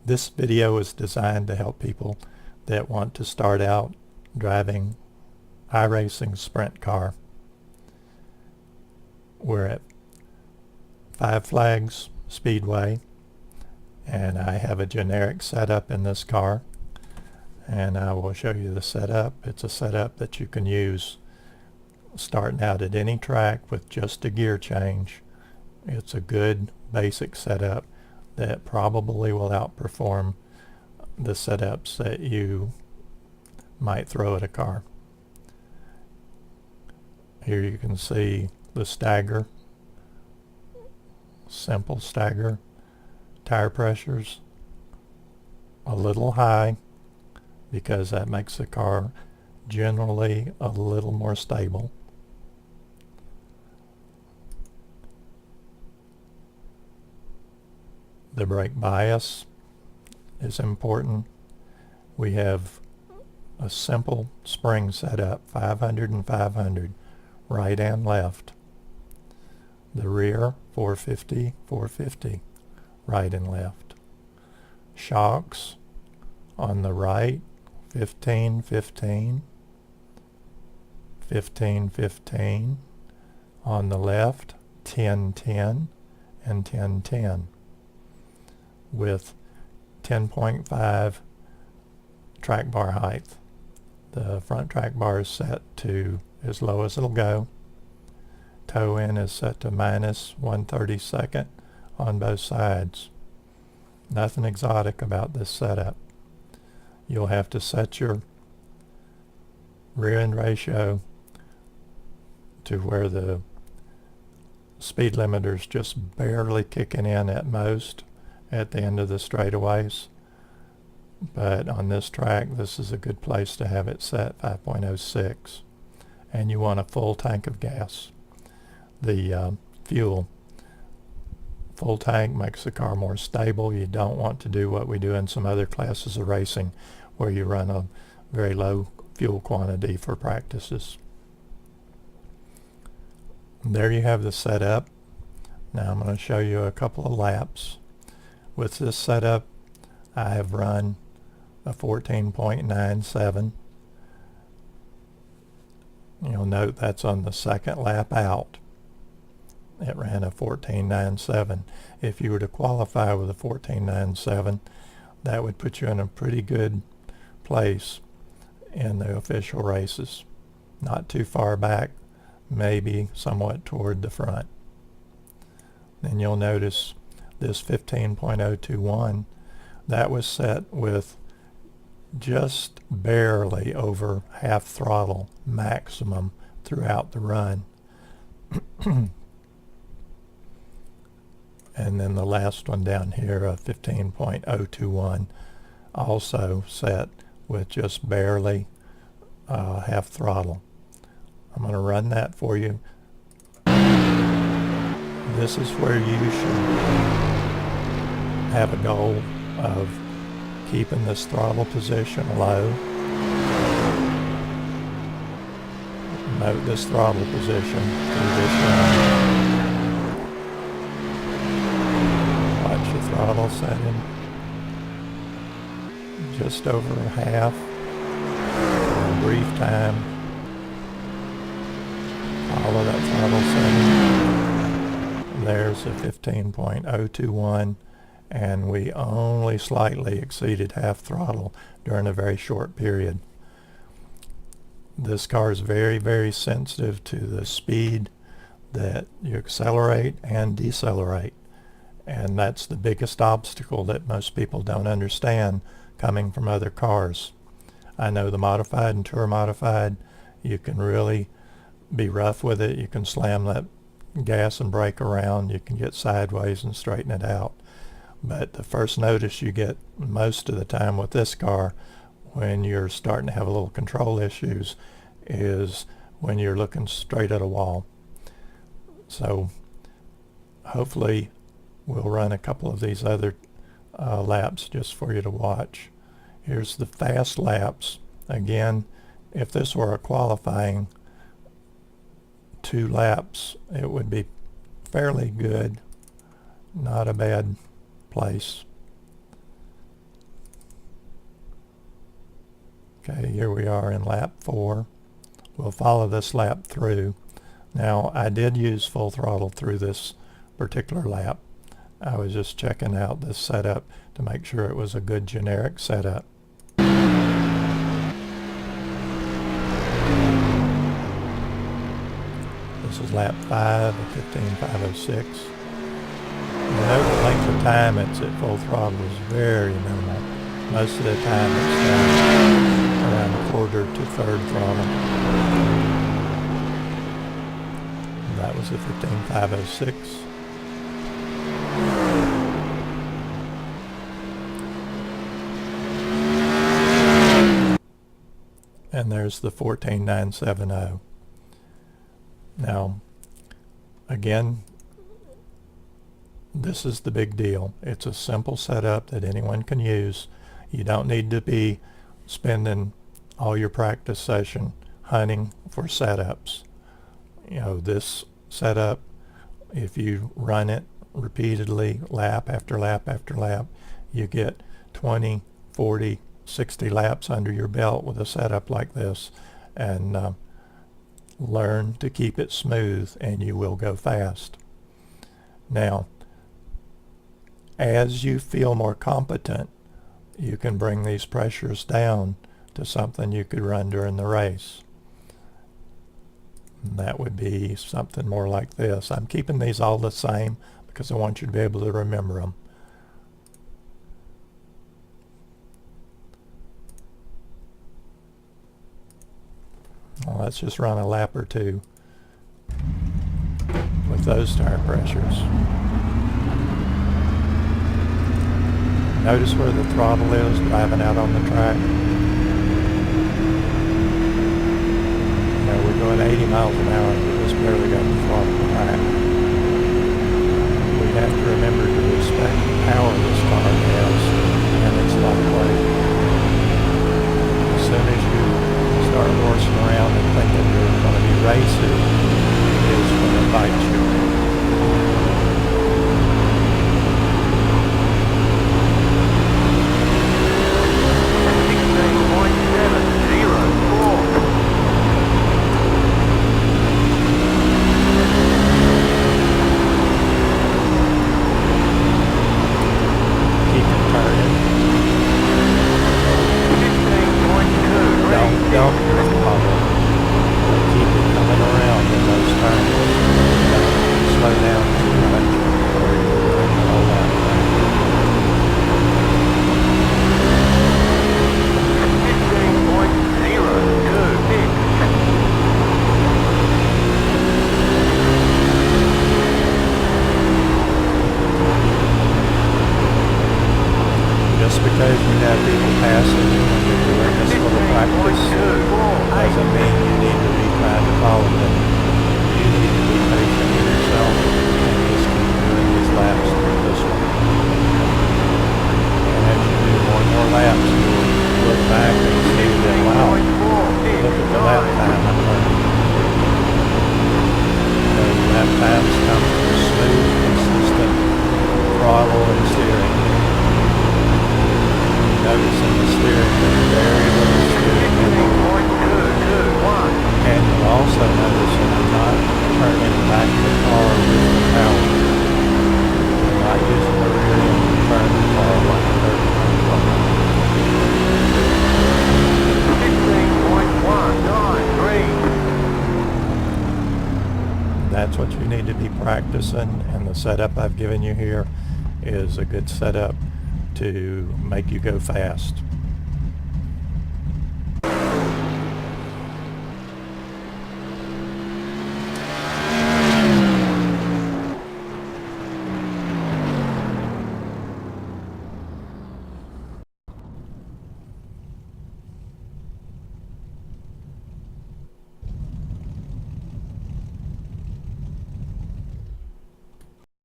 This video is designed to help people that want to start out driving iRacing sprint car. We're at Five Flags Speedway, and I have a generic setup in this car, and I will show you the setup. It's a setup that you can use starting out at any track with just a gear change. It's a good basic setup that probably will outperform the setups that you might throw at a car. Here you can see the stagger, simple stagger, tire pressures a little high because that makes the car generally a little more stable. The brake bias is important. We have a simple spring setup, 500 and 500, right and left. The rear, 450, 450, right and left. Shocks on the right, 15, 15, 15, 15. On the left, 10, 10, and 10, 10. With 10.5 track bar height. The front track bar is set to as low as it'll go. Toe in is set to minus 1/32 on both sides. Nothing exotic about this setup. You'll have to set your rear end ratio to where the speed limiter's just barely kicking in at most at the end of the straightaways. But on this track, this is a good place to have it set, 5.06. And you want a full tank of gas. The fuel, full tank makes the car more stable. You don't want to do what we do in some other classes of racing where you run a very low fuel quantity for practices. There you have the setup. Now I'm going to show you a couple of laps. With this setup, I have run a 14.97. You'll note that's on the second lap out. It ran a 14.97. If you were to qualify with a 14.97, that would put you in a pretty good place in the official races. Not too far back, maybe somewhat toward the front. Then you'll notice this 15.021, that was set with just barely over half throttle maximum throughout the run. And then the last one down here, 15.021, also set with just barely half throttle. I'm going to run that for you. This is where you should have a goal of keeping this throttle position low. Note this throttle position through this run. Watch the throttle setting. Just over half for a brief time. Follow that throttle setting. There's a 15.021, and we only slightly exceeded half throttle during a very short period. This car is very, very sensitive to the speed that you accelerate and decelerate, and that's the biggest obstacle that most people don't understand coming from other cars. I know the modified and tour modified, you can really be rough with it. You can slam that gas and brake around, you can get sideways and straighten it out. But the first notice you get most of the time with this car when you're starting to have a little control issues is when you're looking straight at a wall. So hopefully we'll run a couple of these other laps just for you to watch. Here's the fast laps. Again, if this were a qualifying 2 laps, it would be fairly good. Not a bad place. Okay, here we are in lap 4. We'll follow this lap through. Now, I did use full throttle through this particular lap. I was just checking out this setup to make sure it was a good generic setup. This is lap 5 of 15.506. Note the length of time it's at full throttle is very minimal. Most of the time it's down around a quarter to third throttle. And that was a 15.506. And there's the 14.970. Now, again, this is the big deal. It's a simple setup that anyone can use. You don't need to be spending all your practice session hunting for setups. You know, this setup, if you run it repeatedly, lap after lap after lap, you get 20, 40, 60 laps under your belt with a setup like this, and learn to keep it smooth and you will go fast. Now, as you feel more competent, you can bring these pressures down to something you could run during the race. And that would be something more like this. I'm keeping these all the same because I want you to be able to remember them. Well, let's just run a lap or two with those tire pressures. Notice where the throttle is driving out on the track. Now we're going 80 miles an hour, we just barely got the throttle back. We have to remember to respect the power this car has and its lightweight. As soon as you start horsing around and thinking you're going to be racing, is when it bites you. Just because you have people passing you when you're doing this little practice doesn't mean you need to be trying to follow them. You need to be patient with yourself and just keep doing these laps through this one. And as you do more and more laps, you'll look back and see that, wow, look at the lap time I'm running. Those lap times come from smooth, consistent throttle and steering. Noticing the steering, very little steering. And you'll also notice that I'm not turning back the car with the power. I'm not using the rear end to turn the car like a 15.193. That's what you need to be practicing, and the setup I've given you here is a good setup to make you go fast.